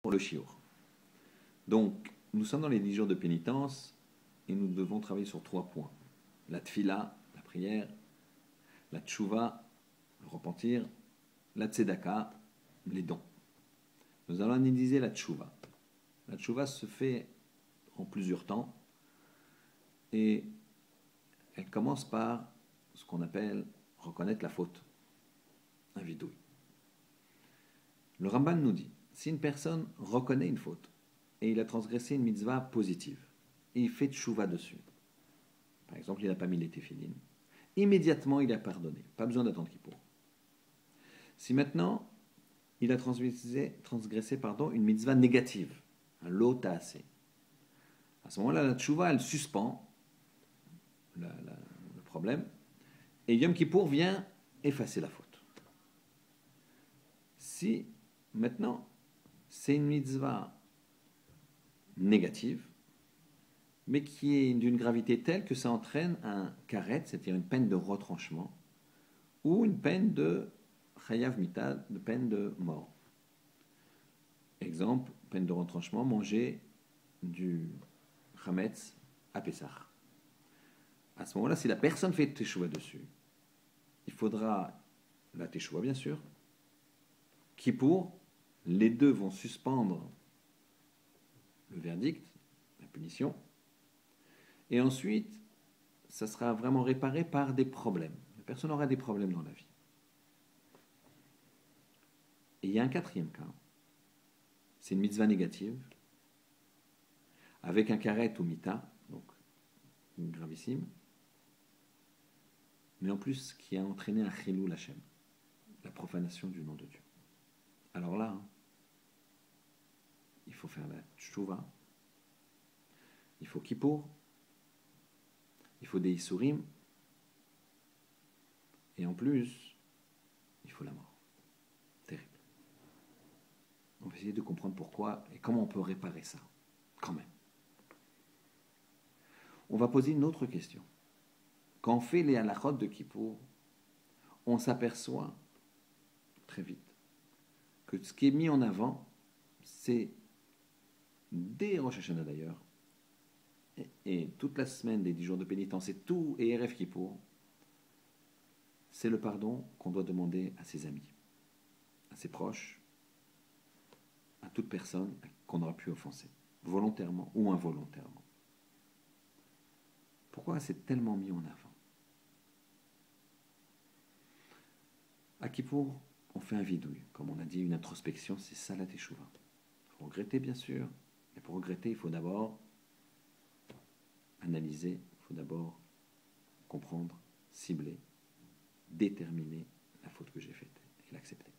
pour le shiur. Donc, nous sommes dans les 10 jours de pénitence et nous devons travailler sur 3 points. La tfila, la prière, la tchouva, le repentir, la tzedaka, les dons. Nous allons analyser la tchouva. La tchouva se fait en plusieurs temps et elle commence par ce qu'on appelle reconnaître la faute, un vidouille. Le Ramban nous dit, si une personne reconnaît une faute et il a transgressé une mitzvah positive et il fait tchouva dessus, par exemple il n'a pas mis les téphilines, immédiatement il a pardonné, pas besoin d'attendre Kippour. Si maintenant il a transgressé une mitzvah négative, un lo ta'aseh, à ce moment-là la tchouva elle suspend le problème et Yom Kippour vient effacer la faute. Si maintenant c'est une mitzvah négative, mais qui est d'une gravité telle que ça entraîne un karet, c'est-à-dire une peine de retranchement, ou une peine de chayav mitad, de peine de mort. Exemple, peine de retranchement, manger du chametz à Pessah. À ce moment-là, si la personne fait teshuva dessus, il faudra la teshuva bien sûr, Kippour, les deux vont suspendre le verdict, la punition, et ensuite, ça sera vraiment réparé par des problèmes. La personne aura des problèmes dans la vie. Et il y a un quatrième cas, c'est une mitzvah négative, avec un karet ou mita, donc une gravissime, mais en plus qui a entraîné un chilou l'Hachem, la profanation du nom de Dieu. Alors là, il faut faire la tchouva, il faut Kippour, il faut des Issourim, et en plus, il faut la mort. Terrible. On va essayer de comprendre pourquoi et comment on peut réparer ça, quand même. On va poser une autre question. Quand on fait les halachot de Kippour, on s'aperçoit très vite que ce qui est mis en avant, c'est dès Rosh Hashanah d'ailleurs, et toute la semaine des 10 jours de pénitence, et tout, et Erev Kippour, c'est le pardon qu'on doit demander à ses amis, à ses proches, à toute personne qu'on aura pu offenser, volontairement ou involontairement. Pourquoi c'est tellement mis en avant? À Kippour, on fait un vidouille, comme on a dit, une introspection, c'est ça la teshuva. Il faut regretter bien sûr, mais pour regretter, il faut d'abord analyser, il faut d'abord comprendre, cibler, déterminer la faute que j'ai faite et l'accepter.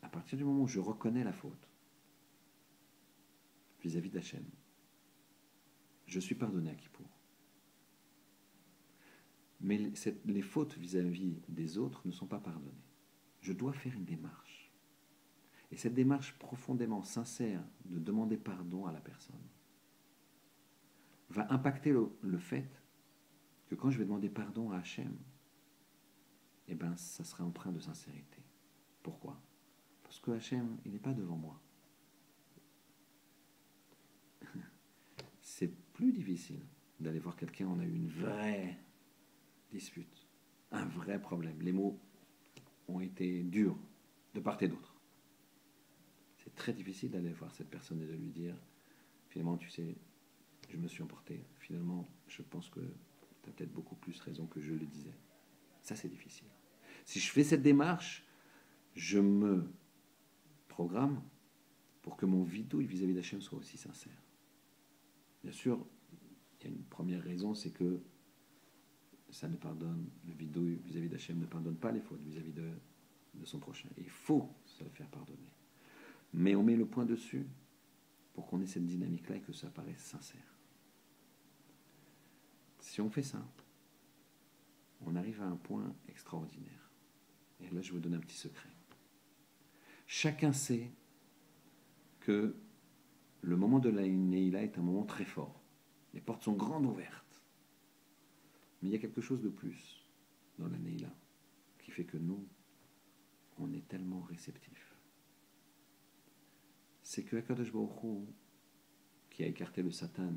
À partir du moment où je reconnais la faute vis-à-vis d'Hachem, je suis pardonné à Kippour. Mais les fautes vis-à-vis des autres ne sont pas pardonnées. Je dois faire une démarche. Et cette démarche profondément sincère de demander pardon à la personne va impacter le fait que quand je vais demander pardon à Hachem, eh ben, ça sera empreint de sincérité. Pourquoi? Parce que Hachem, il n'est pas devant moi. C'est plus difficile d'aller voir quelqu'un, on a eu une vraie dispute, un vrai problème. Les mots ont été durs de part et d'autre. C'est très difficile d'aller voir cette personne et de lui dire, finalement, tu sais, je me suis emporté. Finalement, je pense que tu as peut-être beaucoup plus raison que je le disais. Ça, c'est difficile. Si je fais cette démarche, je me programme pour que mon vidouille vis-à-vis d'Hachem soit aussi sincère. Bien sûr, il y a une première raison, c'est que ça ne pardonne, le vidouille vis-à-vis d'Hachem ne pardonne pas les fautes vis-à-vis de son prochain. Il faut se le faire pardonner. Mais on met le point dessus pour qu'on ait cette dynamique-là et que ça paraisse sincère. Si on fait ça, on arrive à un point extraordinaire. Et là, je vais vous donner un petit secret. Chacun sait que le moment de la Neila est un moment très fort. Les portes sont grandes ouvertes. Mais il y a quelque chose de plus dans la Neila qui fait que nous, on est tellement réceptif. C'est que Akadosh Baruch Hu, qui a écarté le Satan,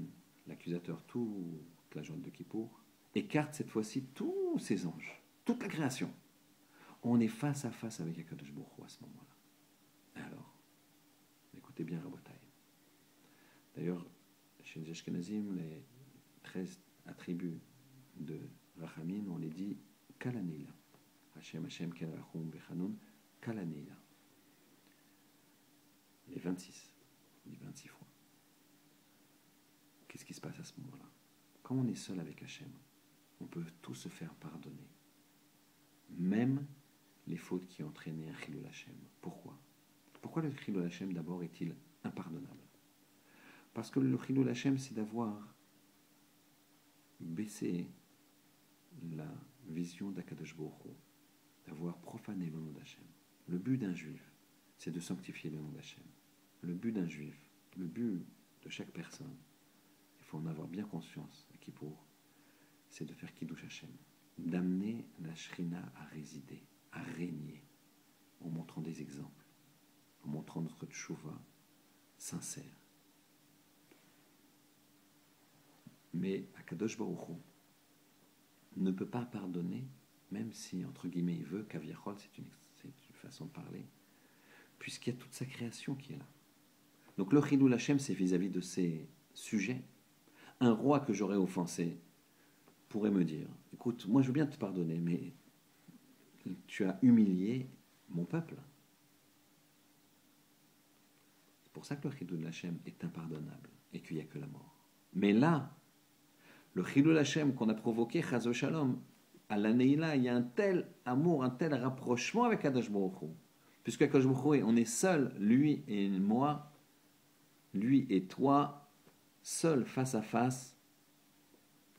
l'accusateur, toute la journée de Kippour, écarte cette fois-ci tous ses anges, toute la création. On est face à face avec Akadosh Baruch Hu à ce moment-là. Alors, écoutez bien Rabotai. D'ailleurs, chez les Ashkenazim, les 13 attributs de Rachamim, on les dit Kalaneila. Hashem, Hashem, Kalachum, Bechanun, Kalaneila. Les 26. On dit 26 fois. Qu'est-ce qui se passe à ce moment-là? Quand on est seul avec Hashem, on peut tout se faire pardonner. Même les fautes qui ont entraîné un Chilul Hashem. Pourquoi? Pourquoi le Chilul Hashem d'abord est-il impardonnable? Parce que le Chilul Hashem, c'est d'avoir baissé la vision d'Akadosh Baruch Hu, d'avoir profané le nom d'Hachem. Le but d'un juif, c'est de sanctifier le nom d'Hachem. Le but d'un juif, le but de chaque personne, il faut en avoir bien conscience, à Kippour, c'est de faire Kiddush Hachem, d'amener la Shrina à résider, à régner, en montrant des exemples, en montrant notre tchouva sincère. Mais Akadosh Baruch Hu ne peut pas pardonner, même si, entre guillemets, il veut, Kaviachol, c'est une façon de parler, puisqu'il y a toute sa création qui est là. Donc le Chilul Hashem, c'est vis-à-vis de ses sujets. Un roi que j'aurais offensé pourrait me dire, écoute, moi je veux bien te pardonner, mais tu as humilié mon peuple. C'est pour ça que le Chilul Hashem est impardonnable et qu'il n'y a que la mort. Mais là, le Chilul Hashem qu'on a provoqué, Chazo Shalom, à la Neila, il y a un tel amour, un tel rapprochement avec Akadosh Baruch Hu. Puisque Akadosh Baruch Hu, on est seul, lui et moi, lui et toi, seuls face à face,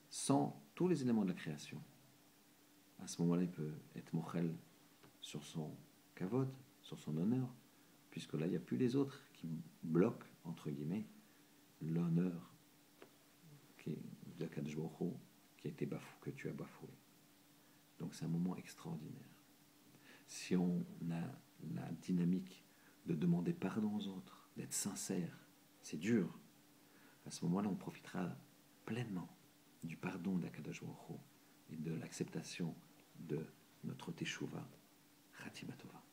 sans tous les éléments de la création. À ce moment-là, il peut être mochel sur son kavod, sur son honneur, puisque là, il n'y a plus les autres qui bloquent, entre guillemets, l'honneur de Akadosh Baruch Hu qui a été bafoué, que tu as bafoué. Donc c'est un moment extraordinaire. Si on a la dynamique de demander pardon aux autres, d'être sincère, c'est dur. À ce moment-là, on profitera pleinement du pardon d'Akadosh Baruch Hu et de l'acceptation de notre Teshuvah Khatima Tova.